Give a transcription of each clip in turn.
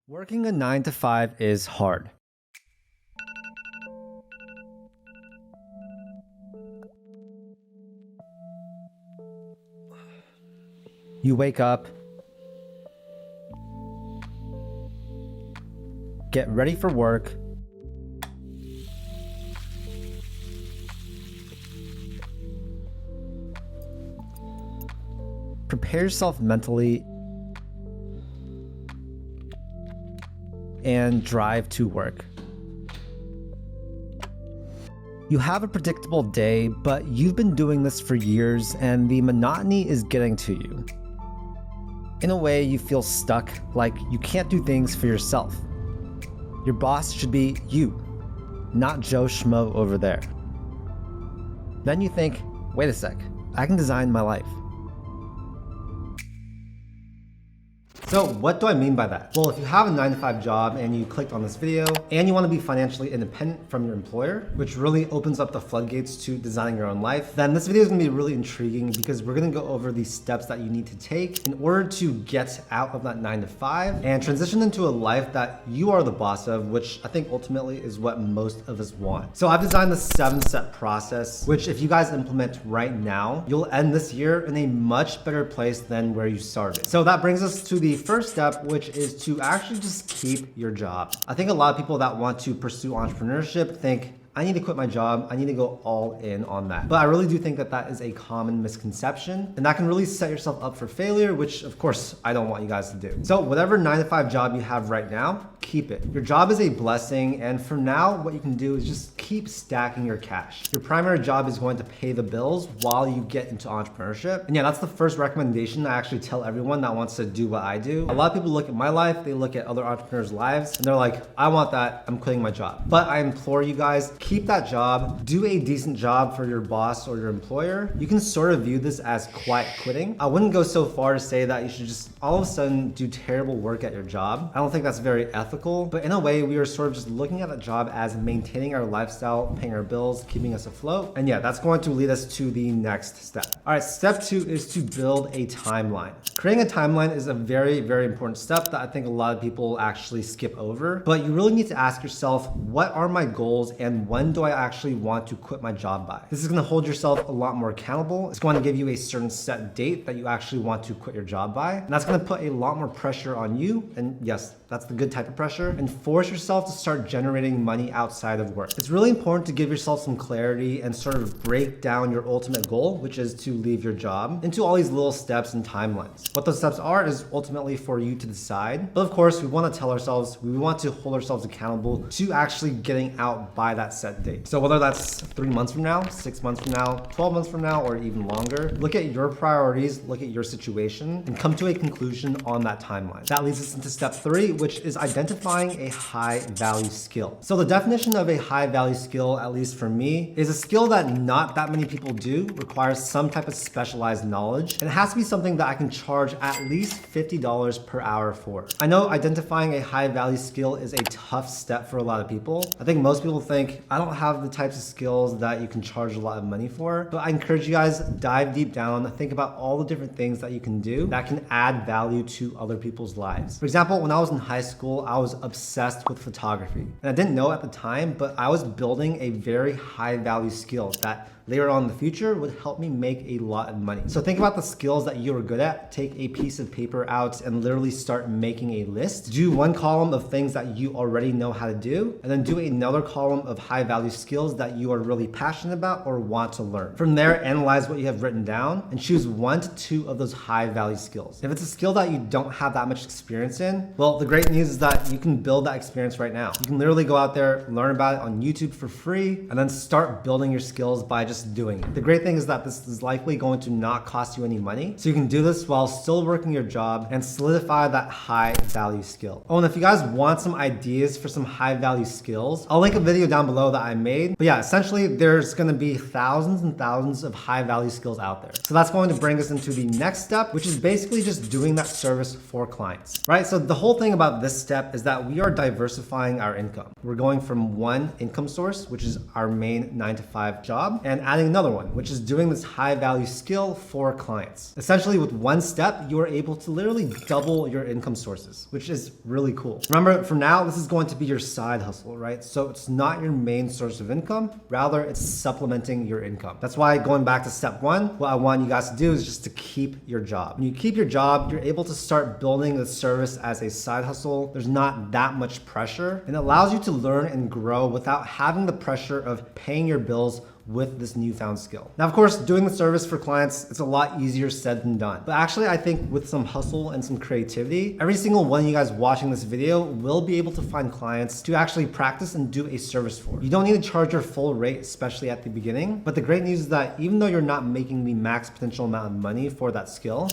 Working a 9 to 5 is hard. You wake up, get ready for work, prepare yourself mentally, and drive to work. You have a predictable day, but you've been doing this for years and the monotony is getting to you. In a way, you feel stuck, like you can't do things for yourself. Your boss should be you, not Joe Schmo over there. Then you think, wait a sec, I can design my life. So what do I mean by that? Well, if you have a 9 to 5 job and you clicked on this video and you want to be financially independent from your employer, which really opens up the floodgates to designing your own life, then this video is going to be really intriguing because we're going to go over the steps that you need to take in order to get out of that 9 to 5 and transition into a life that you are the boss of, which I think ultimately is what most of us want. So I've designed the 7-step process, which if you guys implement right now, you'll end this year in a much better place than where you started. So that brings us to the first step, which is to actually just keep your job. I think a lot of people that want to pursue entrepreneurship think, I need to quit my job. I need to go all in on that. But I really do think that that is a common misconception and that can really set yourself up for failure, which of course I don't want you guys to do. So whatever 9 to 5 job you have right now, keep it. Your job is a blessing. And for now, what you can do is just keep stacking your cash. Your primary job is going to pay the bills while you get into entrepreneurship. And yeah, that's the first recommendation I actually tell everyone that wants to do what I do. A lot of people look at my life, they look at other entrepreneurs' lives, and they're like, I want that, I'm quitting my job. But I implore you guys, keep that job, do a decent job for your boss or your employer. You can sort of view this as quiet quitting. I wouldn't go so far to say that you should just all of a sudden do terrible work at your job. I don't think that's very ethical, but in a way we are sort of just looking at that job as maintaining our lifestyle, paying our bills, keeping us afloat. And yeah, that's going to lead us to the next step. All right, step 2 is to build a timeline. Creating a timeline is a very, very important step that I think a lot of people actually skip over, but you really need to ask yourself, what are my goals and when do I actually want to quit my job by? This is going to hold yourself a lot more accountable. It's going to give you a certain set date that you actually want to quit your job by. And that's going to put a lot more pressure on you. And yes, that's the good type of pressure, and force yourself to start generating money outside of work. It's really important to give yourself some clarity and sort of break down your ultimate goal, which is to leave your job, into all these little steps and timelines. What those steps are is ultimately for you to decide. But of course, we want to tell ourselves, we want to hold ourselves accountable to actually getting out by that set date. So whether that's 3 months from now, 6 months from now, 12 months from now, or even longer, look at your priorities, look at your situation, and come to a conclusion on that timeline. That leads us into step 3, which is identifying a high value skill. So the definition of a high value skill, at least for me, is a skill that not that many people do, requires some type of specialized knowledge, and it has to be something that I can charge at least $50 per hour for. I know identifying a high value skill is a tough step for a lot of people. I think most people think, I don't have the types of skills that you can charge a lot of money for, but I encourage you guys, dive deep down, think about all the different things that you can do that can add value to other people's lives. For example, when I was in high school, I was obsessed with photography. And I didn't know at the time, but I was building a very high value skill that later on in the future would help me make a lot of money. So think about the skills that you are good at, take a piece of paper out and literally start making a list. Do one column of things that you already know how to do, and then do another column of high value skills that you are really passionate about or want to learn. From there, analyze what you have written down and choose 1 to 2 of those high value skills. If it's a skill that you don't have that much experience in, well, the great news is that you can build that experience right now. You can literally go out there, learn about it on YouTube for free, and then start building your skills by just doing it. The great thing is that this is likely going to not cost you any money. So you can do this while still working your job and solidify that high value skill. Oh, and if you guys want some ideas for some high value skills, I'll link a video down below that I made. But yeah, essentially there's going to be thousands and thousands of high value skills out there. So that's going to bring us into the next step, which is basically just doing that service for clients, right? So the whole thing about this step is that we are diversifying our income. We're going from one income source, which is our main 9 to 5 job. And adding another one, which is doing this high value skill for clients. Essentially, with one step, you are able to literally double your income sources, which is really cool. Remember, for now, this is going to be your side hustle, right? So it's not your main source of income, rather it's supplementing your income. That's why going back to step one, what I want you guys to do is just to keep your job. When you keep your job, you're able to start building the service as a side hustle. There's not that much pressure, and it allows you to learn and grow without having the pressure of paying your bills with this newfound skill. Now, of course, doing the service for clients, it's a lot easier said than done. But actually, I think with some hustle and some creativity, every single one of you guys watching this video will be able to find clients to actually practice and do a service for. You don't need to charge your full rate, especially at the beginning. But the great news is that even though you're not making the max potential amount of money for that skill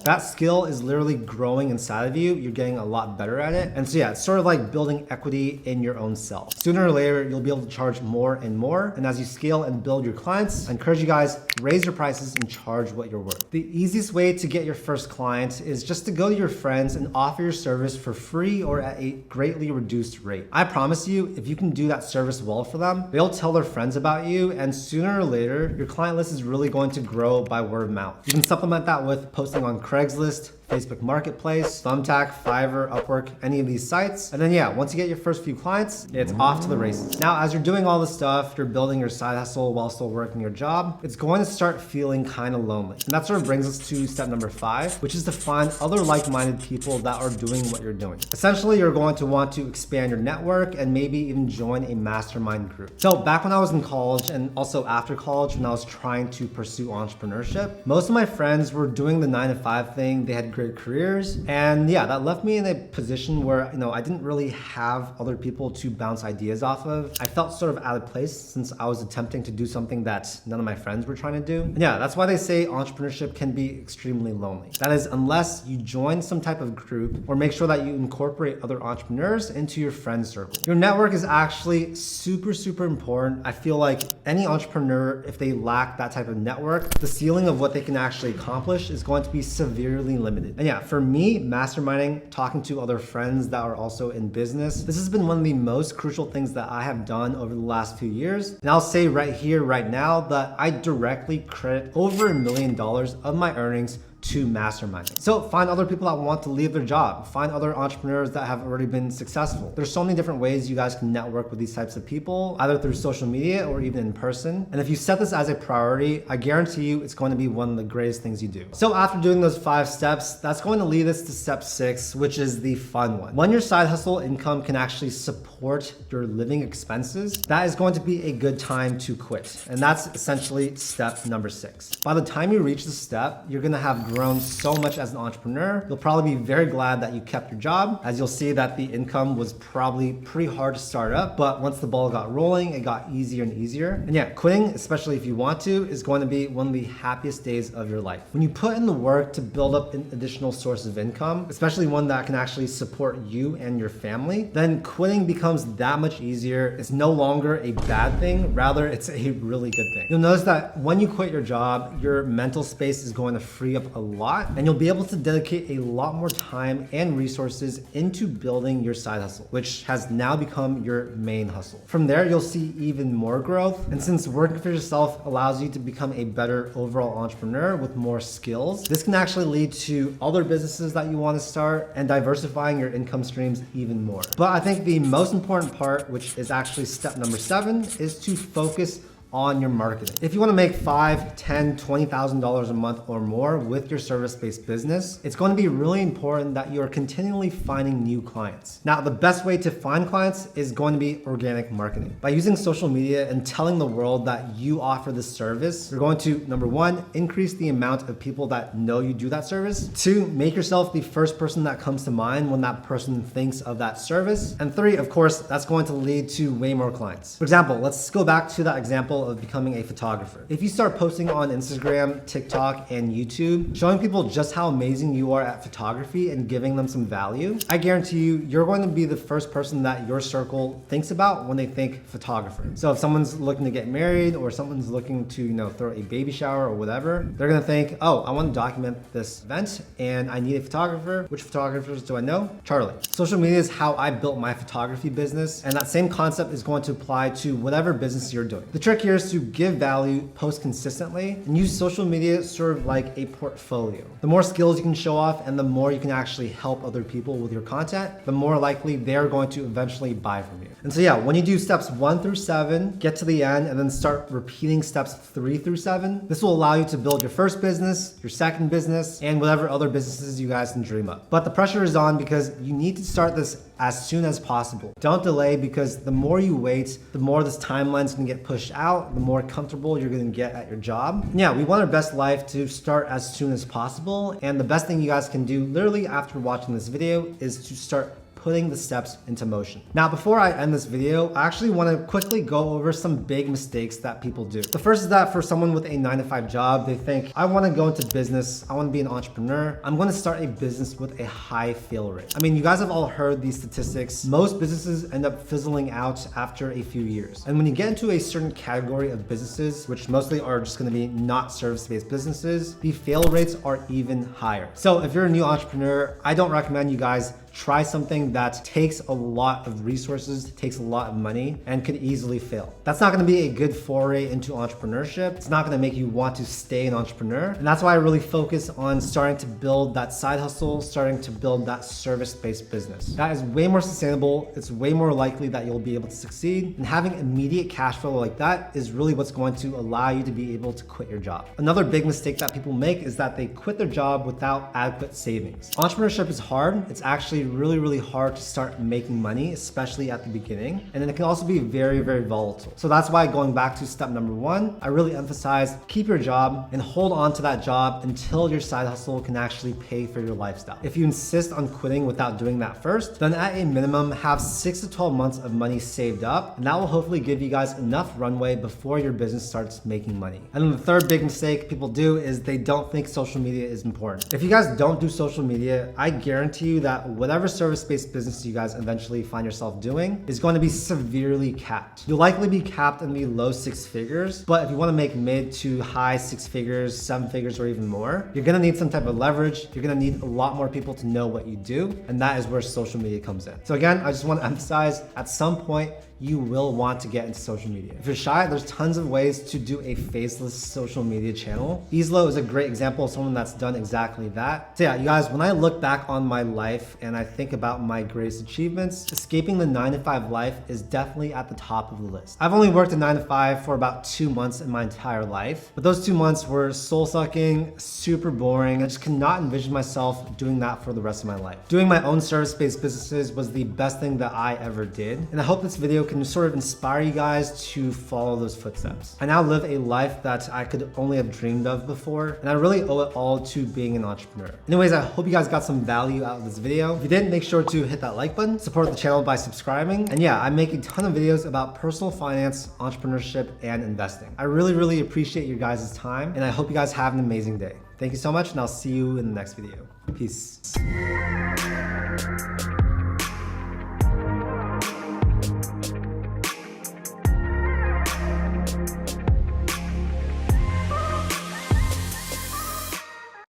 is literally growing inside of you. You're getting a lot better at it. And so yeah, it's sort of like building equity in your own self. Sooner or later, you'll be able to charge more and more. And as you scale and build your clients, I encourage you guys, raise your prices and charge what you're worth. The easiest way to get your first client is just to go to your friends and offer your service for free or at a greatly reduced rate. I promise you, if you can do that service well for them, they'll tell their friends about you, and sooner or later, your client list is really going to grow by word of mouth. You can supplement that with posting on Craigslist, Facebook Marketplace, Thumbtack, Fiverr, Upwork, any of these sites. And then yeah, once you get your first few clients, it's off to the races. Now, as you're doing all this stuff, you're building your side hustle while still working your job, it's going to start feeling kind of lonely. And that sort of brings us to step number 5, which is to find other like-minded people that are doing what you're doing. Essentially, you're going to want to expand your network and maybe even join a mastermind group. So back when I was in college and also after college, when I was trying to pursue entrepreneurship, most of my friends were doing the 9-to-5 thing. They had great careers. And yeah, that left me in a position where, I didn't really have other people to bounce ideas off of. I felt sort of out of place since I was attempting to do something that none of my friends were trying to do. And yeah, that's why they say entrepreneurship can be extremely lonely. That is, unless you join some type of group or make sure that you incorporate other entrepreneurs into your friend circle. Your network is actually super, super important. I feel like any entrepreneur, if they lack that type of network, the ceiling of what they can actually accomplish is going to be severely limited. And yeah, for me, masterminding, talking to other friends that are also in business, this has been one of the most crucial things that I have done over the last few years. And I'll say right here, right now, that I directly credit over $1 million of my earnings to masterminding. So find other people that want to leave their job. Find other entrepreneurs that have already been successful. There's so many different ways you guys can network with these types of people, either through social media or even in person. And if you set this as a priority, I guarantee you it's going to be one of the greatest things you do. So after doing those 5 steps, that's going to lead us to step 6, which is the fun one. When your side hustle income can actually support your living expenses, that is going to be a good time to quit. And that's essentially step number 6. By the time you reach this step, you're going to have grown so much as an entrepreneur. You'll probably be very glad that you kept your job, as you'll see that the income was probably pretty hard to start up, but once the ball got rolling, it got easier and easier. And yeah, quitting, especially if you want to, is going to be one of the happiest days of your life. When you put in the work to build up an additional source of income, especially one that can actually support you and your family, then quitting becomes that much easier. It's no longer a bad thing, rather it's a really good thing. You'll notice that when you quit your job, your mental space is going to free up a lot, and you'll be able to dedicate a lot more time and resources into building your side hustle, which has now become your main hustle. From there, you'll see even more growth. And since working for yourself allows you to become a better overall entrepreneur with more skills, this can actually lead to other businesses that you want to start and diversifying your income streams even more. But I think the most important part, which is actually step number 7, is to focus on your marketing. If you want to make $5,000, $10,000, $20,000 a month or more with your service-based business, it's going to be really important that you are continually finding new clients. Now, the best way to find clients is going to be organic marketing. By using social media and telling the world that you offer this service, you're going to, number 1, increase the amount of people that know you do that service. 2, make yourself the first person that comes to mind when that person thinks of that service. And 3, of course, that's going to lead to way more clients. For example, let's go back to that example of becoming a photographer. If you start posting on Instagram, TikTok, and YouTube, showing people just how amazing you are at photography and giving them some value, I guarantee you, you're going to be the first person that your circle thinks about when they think photographer. So if someone's looking to get married or someone's looking to, throw a baby shower or whatever, they're gonna think, oh, I want to document this event and I need a photographer. Which photographers do I know? Charlie. Social media is how I built my photography business, and that same concept is going to apply to whatever business you're doing. The trick here here is to give value, post consistently, and use social media sort of like a portfolio. The more skills you can show off and the more you can actually help other people with your content, the more likely they're going to eventually buy from you. And so yeah, when you do steps 1 through 7, get to the end and then start repeating steps 3 through 7, this will allow you to build your first business, your second business, and whatever other businesses you guys can dream up. But the pressure is on because you need to start this as soon as possible. Don't delay, because the more you wait, the more this timeline is gonna get pushed out, the more comfortable you're gonna get at your job. Yeah, we want our best life to start as soon as possible. And the best thing you guys can do literally after watching this video is to start putting the steps into motion. Now, before I end this video, I actually want to quickly go over some big mistakes that people do. The first is that for someone with a 9-to-5 job, they think, I want to go into business, I want to be an entrepreneur, I'm going to start a business with a high fail rate. I mean, you guys have all heard these statistics. Most businesses end up fizzling out after a few years. And when you get into a certain category of businesses, which mostly are just going to be not service-based businesses, the fail rates are even higher. So if you're a new entrepreneur, I don't recommend you guys try something that takes a lot of resources, takes a lot of money, and could easily fail. That's not gonna be a good foray into entrepreneurship. It's not gonna make you want to stay an entrepreneur. And that's why I really focus on starting to build that side hustle, starting to build that service-based business. That is way more sustainable. It's way more likely that you'll be able to succeed. And having immediate cash flow like that is really what's going to allow you to be able to quit your job. Another big mistake that people make is that they quit their job without adequate savings. Entrepreneurship is hard. It's actually really hard to start making money, especially at the beginning. And then it can also be very volatile. So that's why, going back to step number 1, I really emphasize keep your job and hold on to that job until your side hustle can actually pay for your lifestyle. If you insist on quitting without doing that first, then at a minimum have 6 to 12 months of money saved up, and that will hopefully give you guys enough runway before your business starts making money. And then the third big mistake people do is they don't think social media is important. If you guys don't do social media, I guarantee you that whatever service-based business you guys eventually find yourself doing is going to be severely capped. You'll likely be capped in the low 6 figures, but if you want to make mid to high 6 figures, 7 figures, or even more, you're going to need some type of leverage. You're going to need a lot more people to know what you do, and that is where social media comes in. So again, I just want to emphasize, at some point, you will want to get into social media. If you're shy, there's tons of ways to do a faceless social media channel. Easlo is a great example of someone that's done exactly that. So yeah, you guys, when I look back on my life and I think about my greatest achievements, escaping the 9-to-5 life is definitely at the top of the list. I've only worked a 9-to-5 for about 2 months in my entire life, but those 2 months were soul-sucking, super boring. I just could not envision myself doing that for the rest of my life. Doing my own service-based businesses was the best thing that I ever did, and I hope this video can sort of inspire you guys to follow those footsteps. I now live a life that I could only have dreamed of before, and I really owe it all to being an entrepreneur. Anyways, I hope you guys got some value out of this video. If you did, make sure to hit that like button, support the channel by subscribing, and yeah, I make a ton of videos about personal finance, entrepreneurship, and investing. I really appreciate your guys' time, and I hope you guys have an amazing day. Thank you so much, and I'll see you in the next video. Peace.